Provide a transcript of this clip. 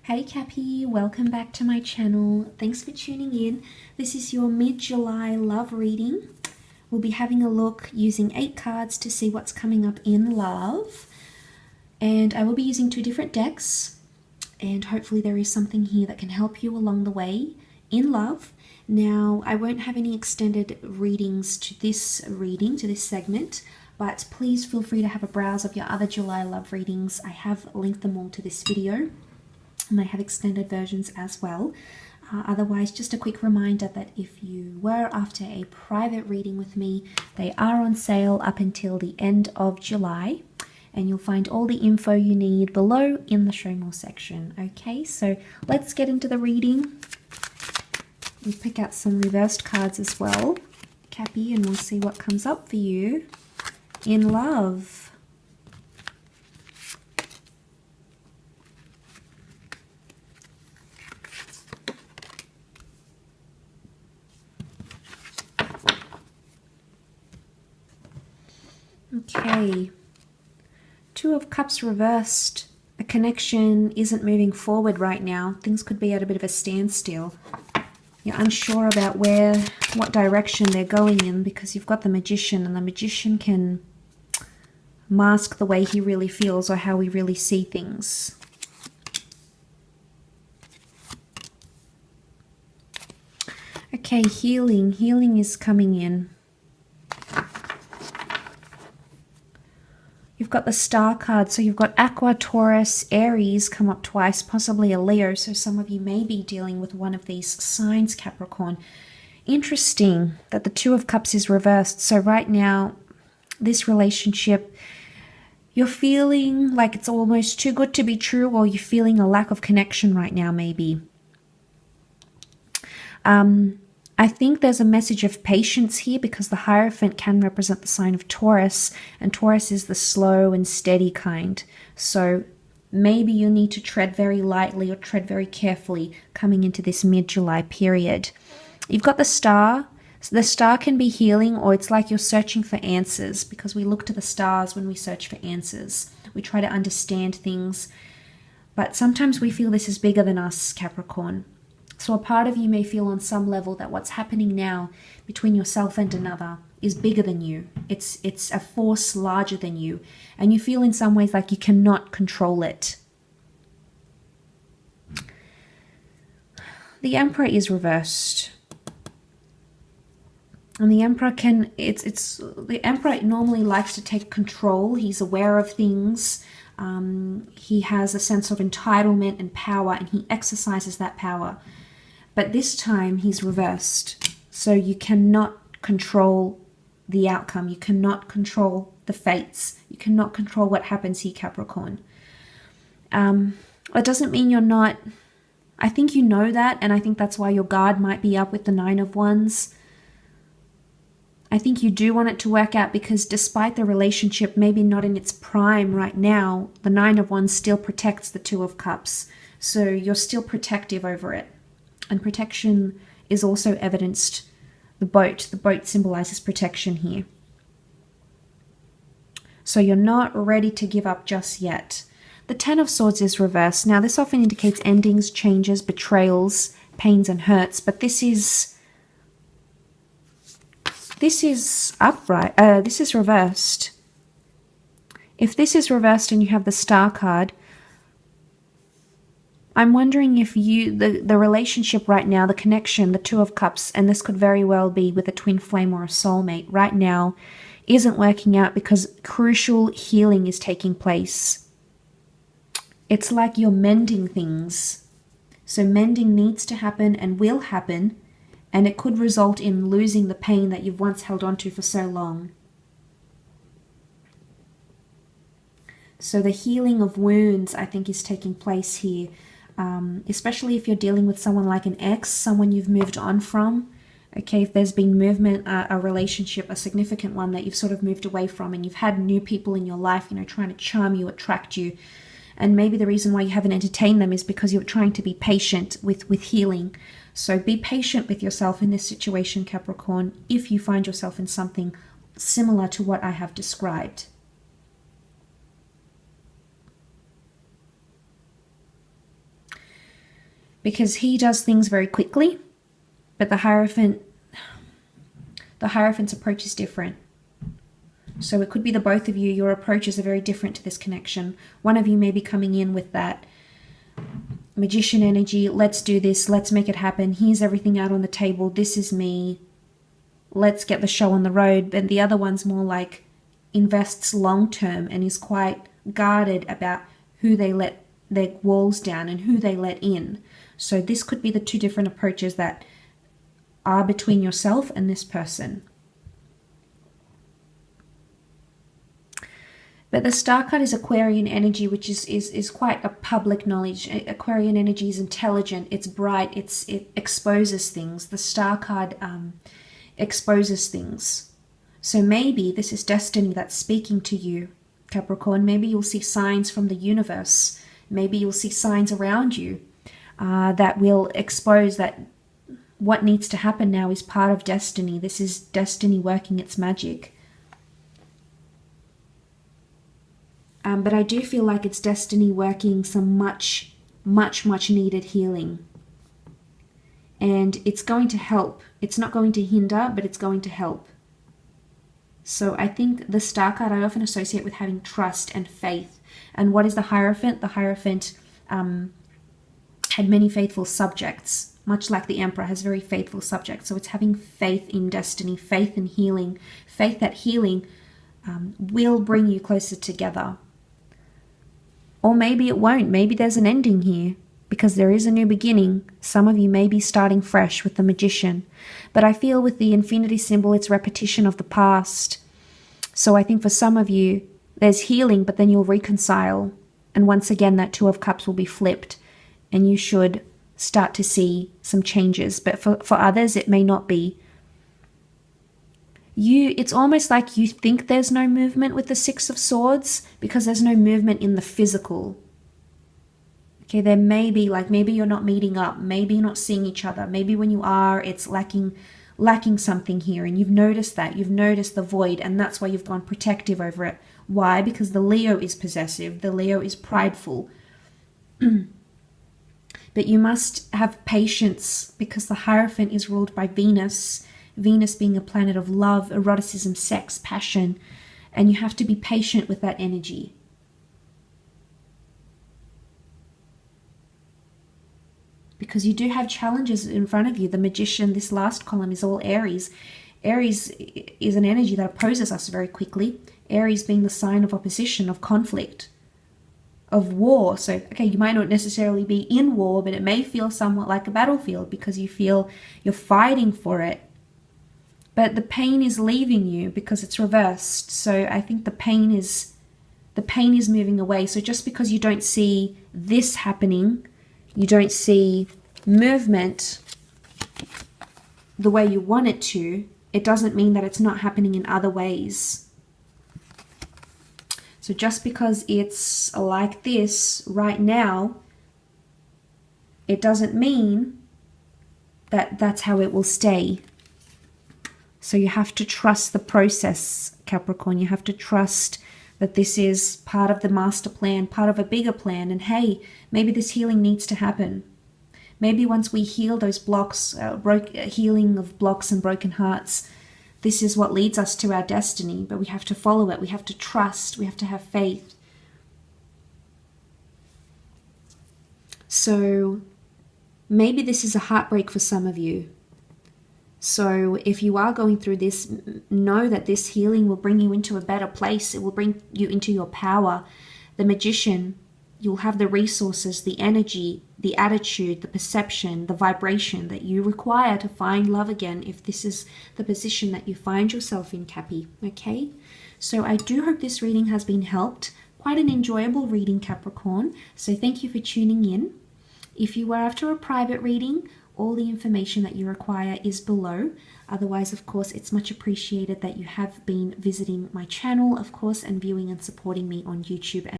Hey Cappy, welcome back to my channel. Thanks for tuning in. This is your mid-July love reading. We'll be having a look using 8 cards to see what's coming up in love. And I will be using 2 different decks. And hopefully there is something here that can help you along the way in love. Now, I won't have any extended readings to this reading, to this segment. But please feel free to have a browse of your other July love readings. I have linked them all to this video. And I have extended versions as well. Otherwise, just a quick reminder that if you were after a private reading with me, they are on sale up until the end of July. And you'll find all the info you need below in the show more section. Okay, so let's get into the reading. We'll pick out some reversed cards as well, Cappy, and we'll see what comes up for you in love. Okay, 2 of Cups reversed. A connection isn't moving forward right now. Things could be at a bit of a standstill. You're unsure about what direction they're going in because you've got the Magician, and the Magician can mask the way he really feels or how we really see things. Okay, healing. Healing is coming in. You've got the Star card, so you've got Aqua, Taurus, Aries come up twice, possibly a Leo, so some of you may be dealing with one of these signs, Capricorn. Interesting that the 2 of Cups is reversed. So right now, this relationship, you're feeling like it's almost too good to be true, or you're feeling a lack of connection right now, maybe. I think there's a message of patience here because the Hierophant can represent the sign of Taurus, and Taurus is the slow and steady kind. So maybe you need to tread very lightly or tread very carefully coming into this mid-July period. You've got the Star. So the Star can be healing, or it's like you're searching for answers, because we look to the stars when we search for answers. We try to understand things, but sometimes we feel this is bigger than us, Capricorn. So a part of you may feel on some level that what's happening now between yourself and another is bigger than you. It's a force larger than you. And you feel in some ways like you cannot control it. The Emperor is reversed. And the Emperor the Emperor normally likes to take control. He's aware of things. He has a sense of entitlement and power, and he exercises that power. But this time he's reversed. So you cannot control the outcome. You cannot control the fates. You cannot control what happens here, Capricorn. It doesn't mean you're not... I think you know that, and I think that's why your guard might be up with the 9 of Wands. I think you do want it to work out because despite the relationship maybe not in its prime right now, the 9 of Wands still protects the 2 of Cups. So you're still protective over it. And protection is also evidenced. The boat symbolizes protection here. So you're not ready to give up just yet. The 10 of Swords is reversed. Now this often indicates endings, changes, betrayals, pains and hurts, but this is upright. This is reversed. If this is reversed and you have the Star card, I'm wondering if the relationship right now, the connection, the 2 of Cups, and this could very well be with a twin flame or a soulmate right now, isn't working out because crucial healing is taking place. It's like you're mending things. So mending needs to happen and will happen, and it could result in losing the pain that you've once held on to for so long. So the healing of wounds, I think, is taking place here. Especially if you're dealing with someone like an ex, someone you've moved on from. Okay, if there's been movement, a relationship, a significant one that you've sort of moved away from, and you've had new people in your life, trying to charm you, attract you. And maybe the reason why you haven't entertained them is because you're trying to be patient with healing. So be patient with yourself in this situation, Capricorn, if you find yourself in something similar to what I have described. because he does things very quickly, but the Hierophant's approach is different. So it could be the both of you, your approaches are very different to this connection. One of you may be coming in with that Magician energy, let's do this, let's make it happen, here's everything out on the table, this is me, let's get the show on the road. And the other one's more like invests long term and is quite guarded about who they let their walls down and who they let in. So this could be the two different approaches that are between yourself and this person. But the Star card is Aquarian energy, which is quite a public knowledge. Aquarian energy is intelligent, it's bright, it exposes things. The Star card exposes things. So maybe this is destiny that's speaking to you, Capricorn. Maybe you'll see signs from the universe. Maybe you'll see signs around you that will expose that what needs to happen now is part of destiny. This is destiny working its magic. But I do feel like it's destiny working some much needed healing. And it's going to help. It's not going to hinder, but it's going to help. So I think the Star card I often associate with having trust and faith. And what is the Hierophant? The Hierophant had many faithful subjects, much like the Emperor has very faithful subjects. So it's having faith in destiny, faith in healing, faith that healing will bring you closer together. Or maybe it won't. Maybe there's an ending here because there is a new beginning. Some of you may be starting fresh with the Magician. But I feel with the infinity symbol, it's repetition of the past. So I think for some of you, there's healing, but then you'll reconcile. And once again, that Two of Cups will be flipped. And you should start to see some changes. But for others, it may not be. It's almost like you think there's no movement with the Six of Swords because there's no movement in the physical. Okay, there may be, like, maybe you're not meeting up, maybe you're not seeing each other, maybe when you are, it's lacking something here, and you've noticed that, you've noticed the void, and that's why you've gone protective over it. Why? Because the Leo is possessive, the Leo is prideful. But you must have patience because the Hierophant is ruled by Venus, Venus being a planet of love, eroticism, sex, passion, and you have to be patient with that energy. Because you do have challenges in front of you. The Magician, this last column is all Aries. Aries is an energy that opposes us very quickly. Aries being the sign of opposition, of conflict, of war. So, okay, you might not necessarily be in war, but it may feel somewhat like a battlefield because you feel you're fighting for it. But the pain is leaving you because it's reversed. So I think the pain is moving away. So just because you don't see this happening, you don't see movement the way you want it to, it doesn't mean that it's not happening in other ways. So just because it's like this right now, it doesn't mean that that's how it will stay. So you have to trust the process, Capricorn. You have to trust that this is part of the master plan, part of a bigger plan. And hey, maybe this healing needs to happen. Maybe once we heal those blocks, healing of blocks and broken hearts, this is what leads us to our destiny. But we have to follow it. We have to trust. We have to have faith. So maybe this is a heartbreak for some of you. So if you are going through this, know that this healing will bring you into a better place. It will bring you into your power. The Magician, you'll have the resources, the energy, the attitude, the perception, the vibration that you require to find love again if this is the position that you find yourself in, Cappy. Okay? So I do hope this reading has been helped. Quite an enjoyable reading, Capricorn. So thank you for tuning in. If you are after a private reading, all the information that you require is below. Otherwise, of course, it's much appreciated that you have been visiting my channel, of course, and viewing and supporting me on YouTube.